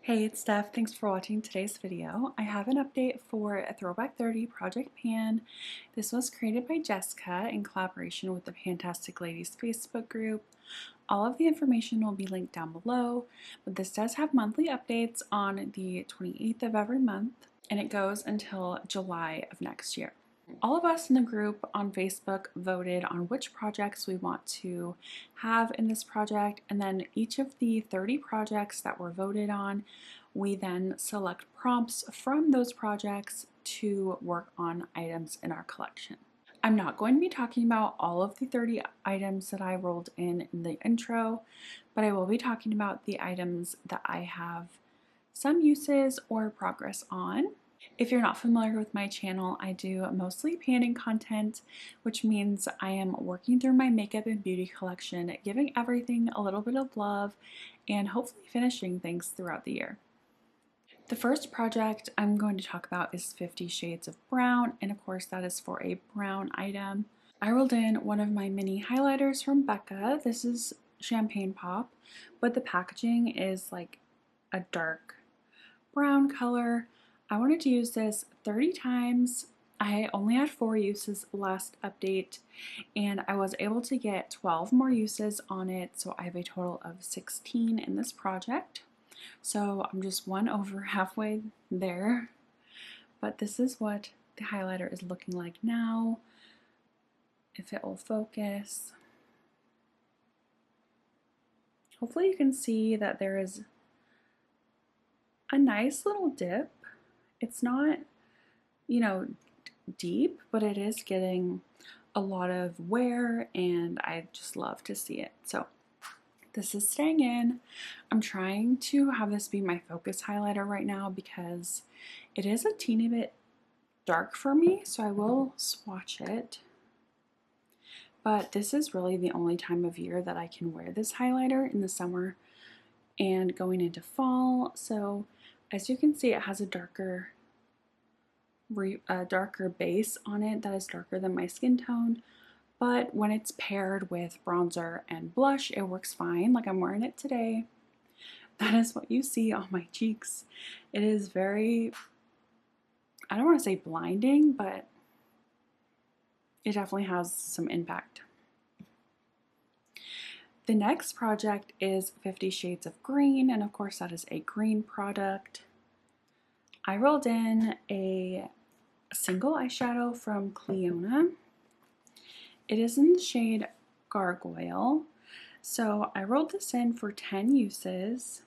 Hey, it's Steph. Thanks for watching today's video. I have an update for a Throwback 30 Project Pan. This was created by Jessica in collaboration with the Fantastic Ladies Facebook group. All of the information will be linked down below, but this does have monthly updates on the 28th of every month, and it goes until July of next year. All of us in the group on Facebook voted on which projects we want to have in this project, and then each of the 30 projects that were voted on, we then select prompts from those projects to work on items in our collection. I'm not going to be talking about all of the 30 items that I rolled in the intro, but I will be talking about the items that I have some uses or progress on. If you're not familiar with my channel, I do mostly panning content, which means I am working through my makeup and beauty collection, giving everything a little bit of love, and hopefully finishing things throughout the year. The first project I'm going to talk about is 50 Shades of Brown, and of course that is for a brown item. I rolled in one of my mini highlighters from Becca. This is Champagne Pop, but the packaging is like a dark brown color. I wanted to use this 30 times. I only had 4 uses last update, and I was able to get 12 more uses on it, so I have a total of 16 in this project. So I'm just one over halfway there, but this is what the highlighter is looking like now, if it will focus. Hopefully you can see that there is a nice little dip. It's not, deep, but it is getting a lot of wear, and I just love to see it. So this is staying in. I'm trying to have this be my focus highlighter right now because it is a teeny bit dark for me, so I will swatch it. But this is really the only time of year that I can wear this highlighter, in the summer and going into fall. So as you can see, it has a darker base on it that is darker than my skin tone, but when it's paired with bronzer and blush, it works fine. Like, I'm wearing it today. That is what you see on my cheeks. It is very, I don't want to say blinding, but it definitely has some impact. The next project is 50 Shades of Green, and of course that is a green product. I rolled in a single eyeshadow from Cleona. It is in the shade Gargoyle. So I rolled this in for 10 uses.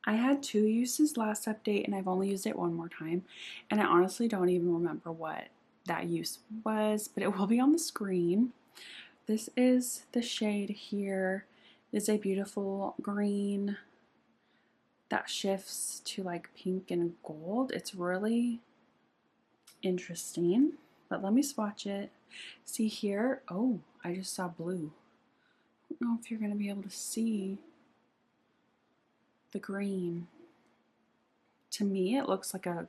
I had 2 uses last update, and I've only used it one more time. And I honestly don't even remember what that use was, but it will be on the screen. This is the shade here. It is a beautiful green that shifts to like pink and gold. It's really interesting, but let me swatch it. See here? Oh, I just saw blue. I don't know if you're going to be able to see the green. To me, it looks like a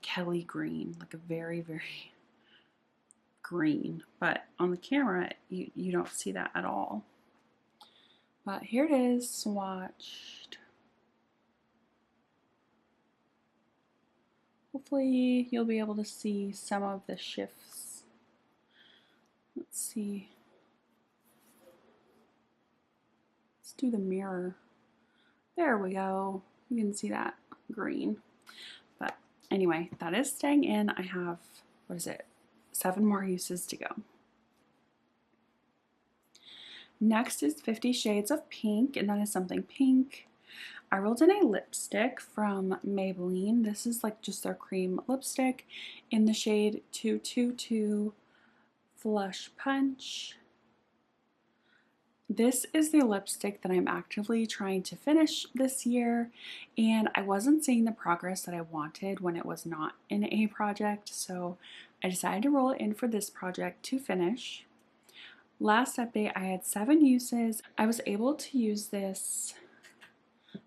Kelly green, like a very, very green, but on the camera you don't see that at all. But here it is, swatched. Hopefully you'll be able to see some of the shifts. Let's see. Let's do the mirror. There we go. You can see that green. But anyway, that is staying in. I have, 7 more uses to go. Next is 50 Shades of Pink, and that is something pink. I rolled in a lipstick from Maybelline. This is like just their cream lipstick in the shade 222 Flush Punch. This is the lipstick that I'm actively trying to finish this year, and I wasn't seeing the progress that I wanted when it was not in a project, so I decided to roll it in for this project to finish. Last update, I had 7 uses. I was able to use this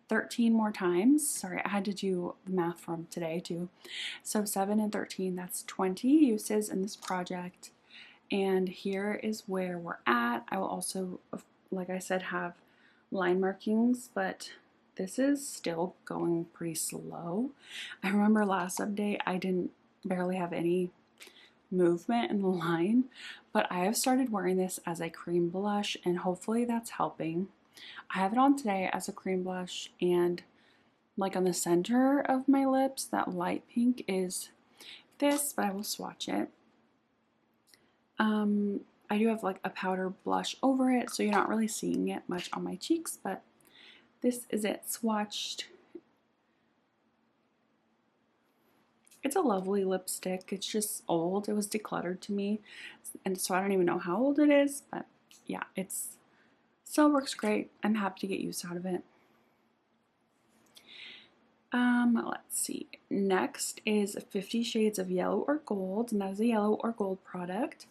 13 more times. Sorry, I had to do the math from today too. So 7 and 13, that's 20 uses in this project. And here is where we're at. I will also, like I said, have line markings, but this is still going pretty slow. I remember last update I didn't barely have any movement in the line, but I have started wearing this as a cream blush and hopefully that's helping. I have it on today as a cream blush, and like on the center of my lips, that light pink is this, but I will swatch it. I do have like a powder blush over it, so you're not really seeing it much on my cheeks, but this is it swatched. It's a lovely lipstick. It's just old. It was decluttered to me, and so I don't even know how old it is, but yeah, it's still works great. I'm happy to get use out of it. Let's see. Next is 50 Shades of Yellow or Gold, and that is a yellow or gold product.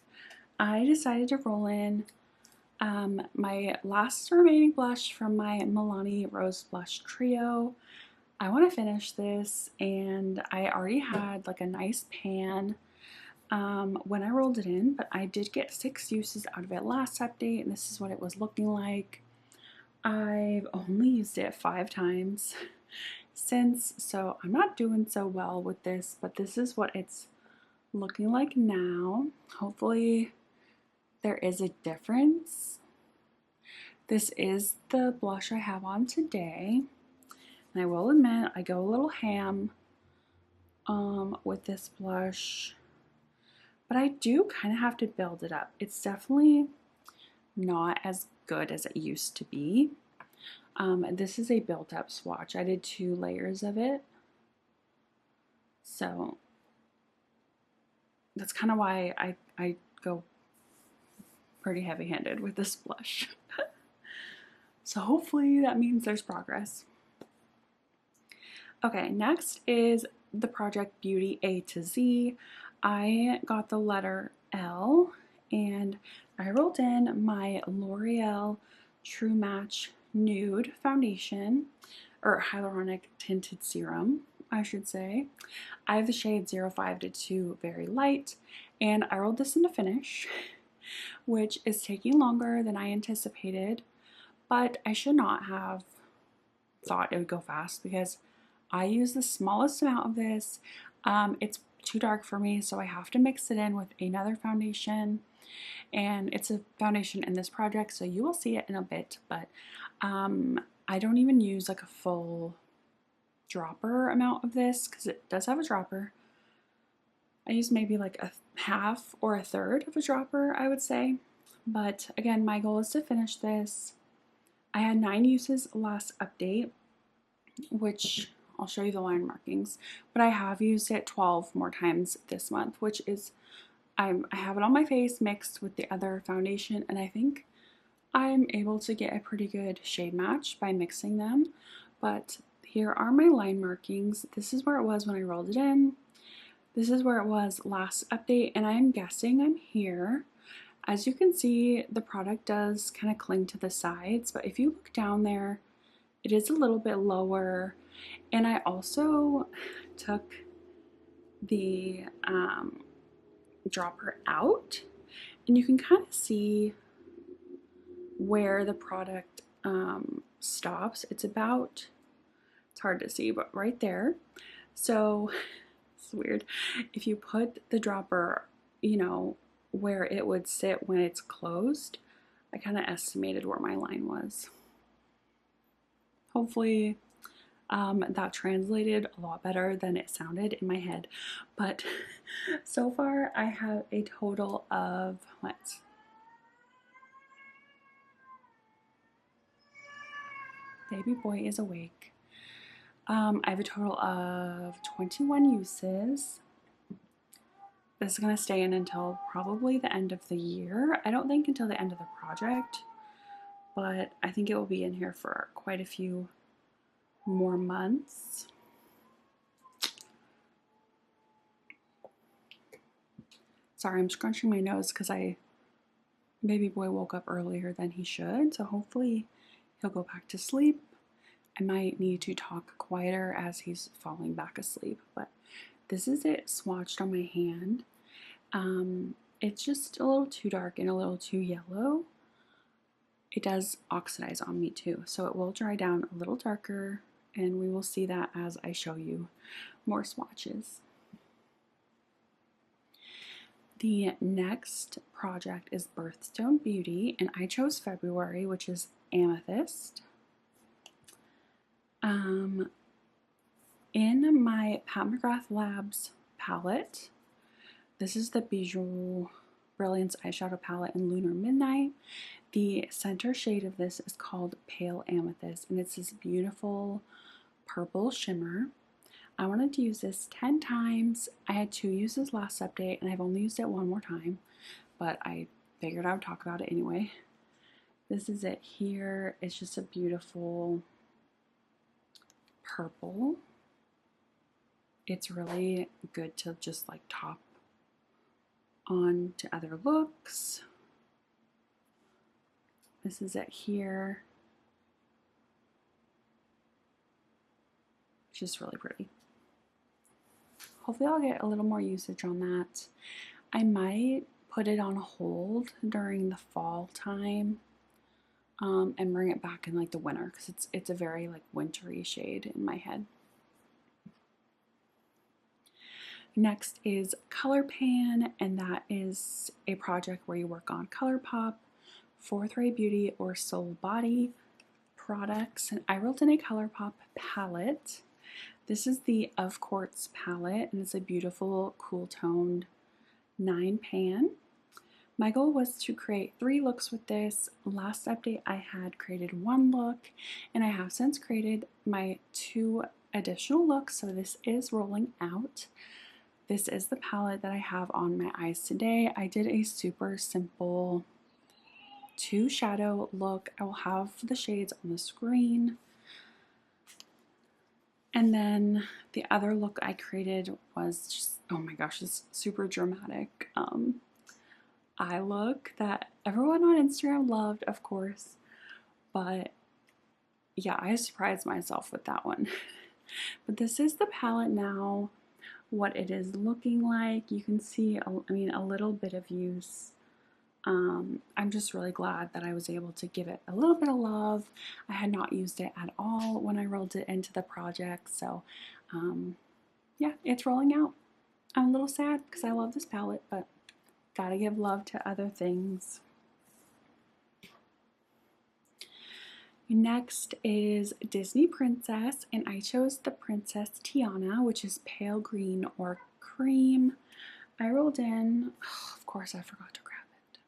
I decided to roll in my last remaining blush from my Milani Rose Blush Trio. I want to finish this, and I already had like a nice pan when I rolled it in, but I did get 6 uses out of it last update, and this is what it was looking like. I've only used it 5 times since, so I'm not doing so well with this, but this is what it's looking like now. Hopefully there is a difference. This is the blush I have on today, and I will admit I go a little ham with this blush, but I do kind of have to build it up. It's definitely not as good as it used to be. This is a built up swatch. I did 2 layers of it, so that's kind of why I go pretty heavy-handed with this blush. So hopefully that means there's progress. Okay, next is the Project Beauty A to Z. I got the letter L, and I rolled in my L'Oreal True Match Nude Foundation, or Hyaluronic Tinted Serum, I should say. I have the shade 05 to 2 Very Light, and I rolled this into finish, which is taking longer than I anticipated, but I should not have thought it would go fast because I use the smallest amount of this. It's too dark for me, so I have to mix it in with another foundation, and it's a foundation in this project, so you will see it in a bit, but I don't even use like a full dropper amount of this because it does have a dropper. I use maybe like a half or a third of a dropper, I would say, but again, my goal is to finish this. I had 9 uses last update, which I'll show you the line markings, but I have used it 12 more times this month, which is, I have it on my face mixed with the other foundation, and I think I'm able to get a pretty good shade match by mixing them. But here are my line markings. This is where it was when I rolled it in. This is where it was last update, and I'm guessing I'm here. As you can see, the product does kind of cling to the sides, but if you look down there, it is a little bit lower. And I also took the dropper out, and you can kind of see where the product stops. It's hard to see, but right there. So it's weird. If you put the dropper, you know, where it would sit when it's closed, I kind of estimated where my line was. Hopefully that translated a lot better than it sounded in my head. But so far I have a total of, baby boy is awake. I have a total of 21 uses. This is going to stay in until probably the end of the year. I don't think until the end of the project, but I think it will be in here for quite a few more months. Sorry, I'm scrunching my nose because baby boy woke up earlier than he should, so hopefully he'll go back to sleep. I might need to talk quieter as he's falling back asleep, but this is it swatched on my hand. It's just a little too dark and a little too yellow. it does oxidize on me too, so it will dry down a little darker, and we will see that as I show you more swatches. The next project is Birthstone Beauty, and I chose February, which is Amethyst. In my Pat McGrath Labs palette, this is the Bijou Brilliance Eyeshadow Palette in Lunar Midnight. The center shade of this is called Pale Amethyst, and it's this beautiful purple shimmer. I wanted to use this 10 times. I had 2 uses last update, and I've only used it 1 more time, but I figured I would talk about it anyway. This is it here. It's just a beautiful purple. It's really good to just like top on to other looks. This is it here. It's just really pretty. Hopefully I'll get a little more usage on that. I might put it on hold during the fall time and bring it back in like the winter, because it's a very like wintry shade in my head. Next is Color Pan, and that is a project where you work on ColourPop, Fourth Ray Beauty, or Soul Body products. And I rolled in a ColourPop palette. This is the Of Quartz palette, and it's a beautiful, cool toned 9 pan. My goal was to create 3 looks with this. Last update I had created 1 look, and I have since created my 2 additional looks, so this is rolling out. This is the palette that I have on my eyes today. I did a super simple 2 shadow look. I will have the shades on the screen. And then the other look I created was just, oh my gosh, this super dramatic eye look that everyone on Instagram loved, of course. But yeah, I surprised myself with that one. But this is the palette now, what it is looking like. You can see, I mean, a little bit of use. I'm just really glad that I was able to give it a little bit of love. I had not used it at all when I rolled it into the project, so yeah, it's rolling out. I'm a little sad because I love this palette, but gotta give love to other things. Next is Disney Princess, and I chose the Princess Tiana, which is pale green or cream. I rolled in, oh, of course I forgot to grab it.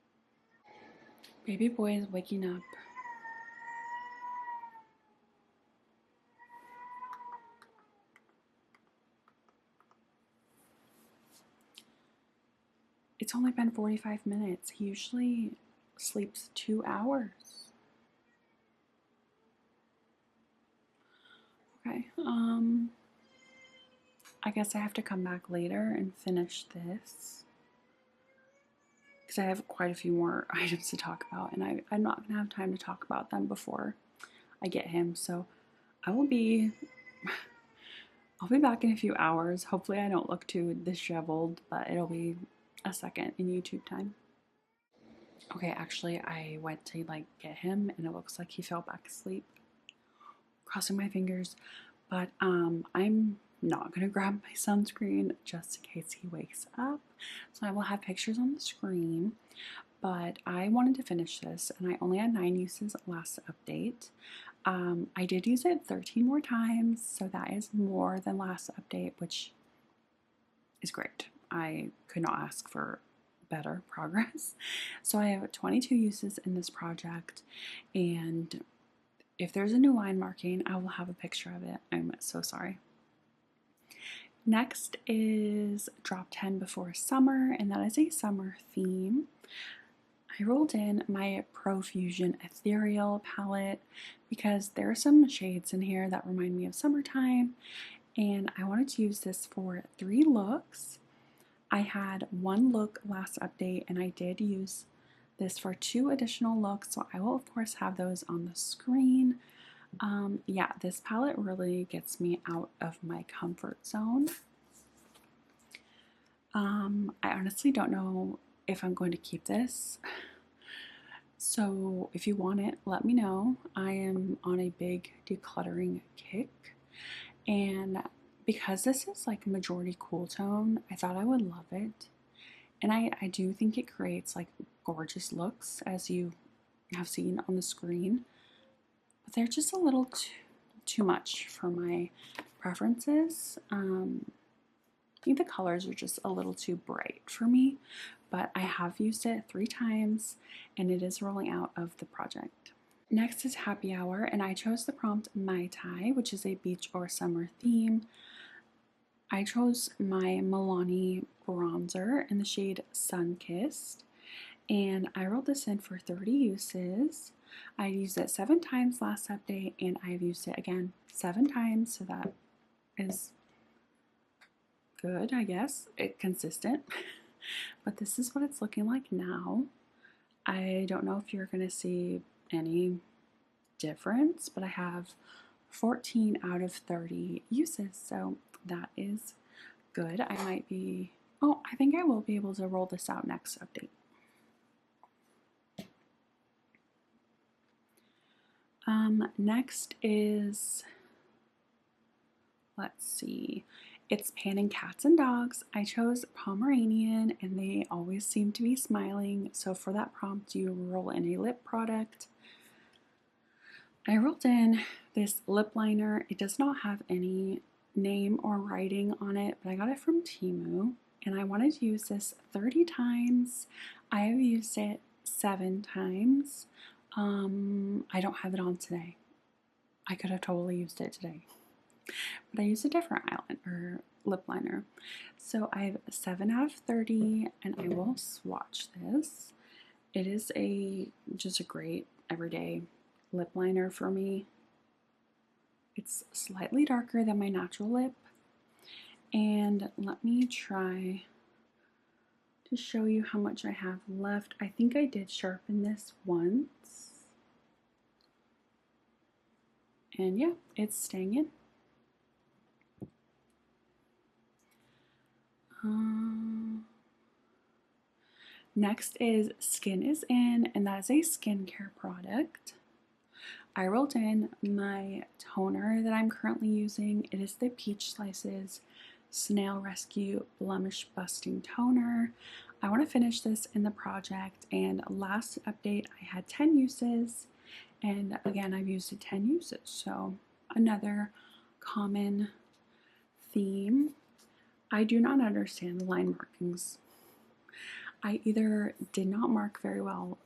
Baby boy is waking up. It's only been 45 minutes. He usually sleeps 2 hours. Okay, I guess I have to come back later and finish this, because I have quite a few more items to talk about, and I'm not going to have time to talk about them before I get him, so I'll be back in a few hours. Hopefully I don't look too disheveled, but it'll be a second in YouTube time. Okay, actually I went to like get him, and it looks like he fell back asleep. Crossing my fingers, but I'm not going to grab my sunscreen just in case he wakes up. So I will have pictures on the screen, but I wanted to finish this, and I only had 9 uses last update. I did use it 13 more times, so that is more than last update, which is great. I could not ask for better progress. So I have 22 uses in this project, and if there's a new line marking, I will have a picture of it. I'm so sorry. Next is Drop 10 Before Summer, and that is a summer theme. I rolled in my Profusion Ethereal palette because there are some shades in here that remind me of summertime, and I wanted to use this for 3 looks. I had 1 look last update, and I did use this for 2 additional looks, so I will of course have those on the screen. Yeah, this palette really gets me out of my comfort zone. I honestly don't know if I'm going to keep this. So if you want it, let me know. I am on a big decluttering kick, and because this is like a majority cool tone, I thought I would love it. And I do think it creates like gorgeous looks, as you have seen on the screen, but they're just a little too much for my preferences. I think the colors are just a little too bright for me, but I have used it 3 times and it is rolling out of the project. Next is Happy Hour, and I chose the prompt Mai Tai, which is a beach or summer theme. I chose my Milani bronzer in the shade Sunkissed, and I rolled this in for 30 uses. I used it 7 times last update, and I've used it again 7 times, so that is good, I guess. It's consistent. But this is what it's looking like now. I don't know if you're going to see any difference, but I have 14 out of 30 uses, so that is good. I might be, oh, I think I will be able to roll this out next update. Next is, let's see, it's Panning Cats and Dogs. I chose Pomeranian, and they always seem to be smiling, so for that prompt you roll in a lip product. I rolled in this lip liner. It does not have any name or writing on it, but I got it from Temu, and I wanted to use this 30 times. I have used it 7 times. I don't have it on today. I could have totally used it today, but I used a different lip liner. So I have 7 out of 30, and I will swatch this. It is just a great everyday lip liner for me. It's slightly darker than my natural lip, and let me try to show you how much I have left. I think I did sharpen this once, and yeah, it's staying in. Next is Skin is In, and that is a skincare product. I rolled in my toner that I'm currently using. It is the Peach Slices Snail Rescue Blemish Busting Toner. I want to finish this in the project, and last update I had 10 uses, and again I've used it 10 uses, so another common theme. I do not understand the line markings. I either did not mark very well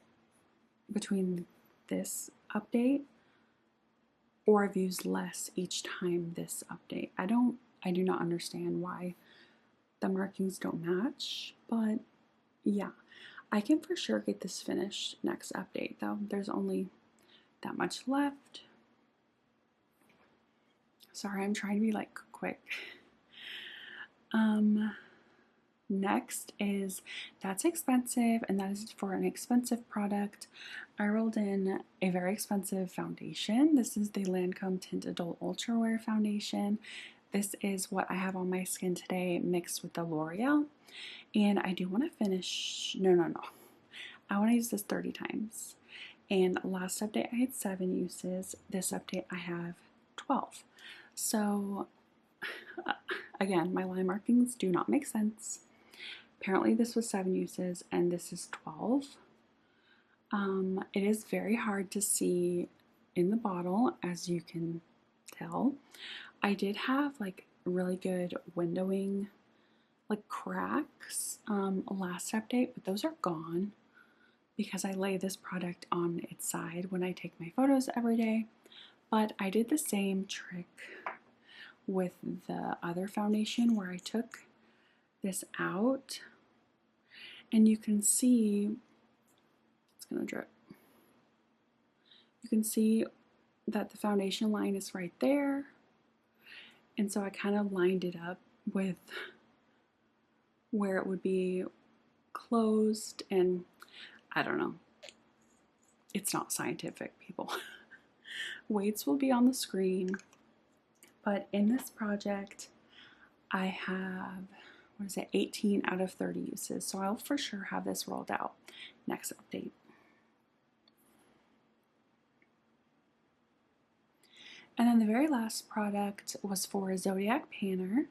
between this update, or I've used less each time this update. I do not understand why the markings don't match, but yeah, I can for sure get this finished next update though. There's only that much left. Sorry, I'm trying to be like quick. Next is That's Expensive, and that is for an expensive product. I rolled in a very expensive foundation. This is the Lancome Tint Adult Ultra Wear Foundation. This is what I have on my skin today mixed with the L'Oreal, and I do want to finish, no. I want to use this 30 times. And last update I had 7 uses. This update I have 12. So again, my line markings do not make sense. Apparently this was 7 uses and this is 12. It is very hard to see in the bottle, as you can tell. I did have like really good windowing, like cracks last update, but those are gone because I lay this product on its side when I take my photos every day. But I did the same trick with the other foundation where I took this out, and you can see it's gonna drip. You can see that the foundation line is right there, and so I kind of lined it up with where it would be closed, and I don't know, it's not scientific, people. Weights will be on the screen, but in this project I have, 18 out of 30 uses, so I'll for sure have this rolled out next update. And then the very last product was for Zodiac Panner.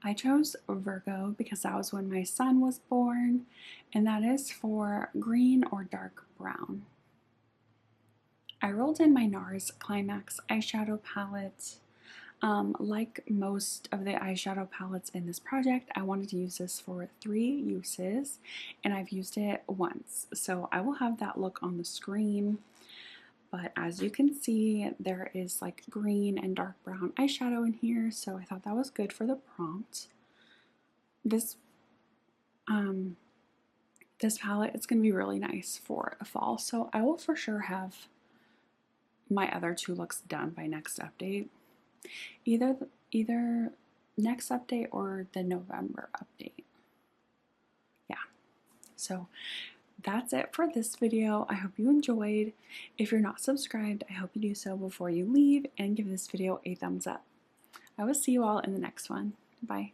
I chose Virgo because that was when my son was born, and that is for green or dark brown. I rolled in my NARS Climax eyeshadow palette. Like most of the eyeshadow palettes in this project, I wanted to use this for 3 uses, and I've used it once. So I will have that look on the screen. But as you can see, there is like green and dark brown eyeshadow in here, so I thought that was good for the prompt. This palette is going to be really nice for a fall, so I will for sure have my other 2 looks done by next update. Either next update or the November update. Yeah, so that's it for this video. I hope you enjoyed. If you're not subscribed, I hope you do so before you leave and give this video a thumbs up. I will see you all in the next one. Bye.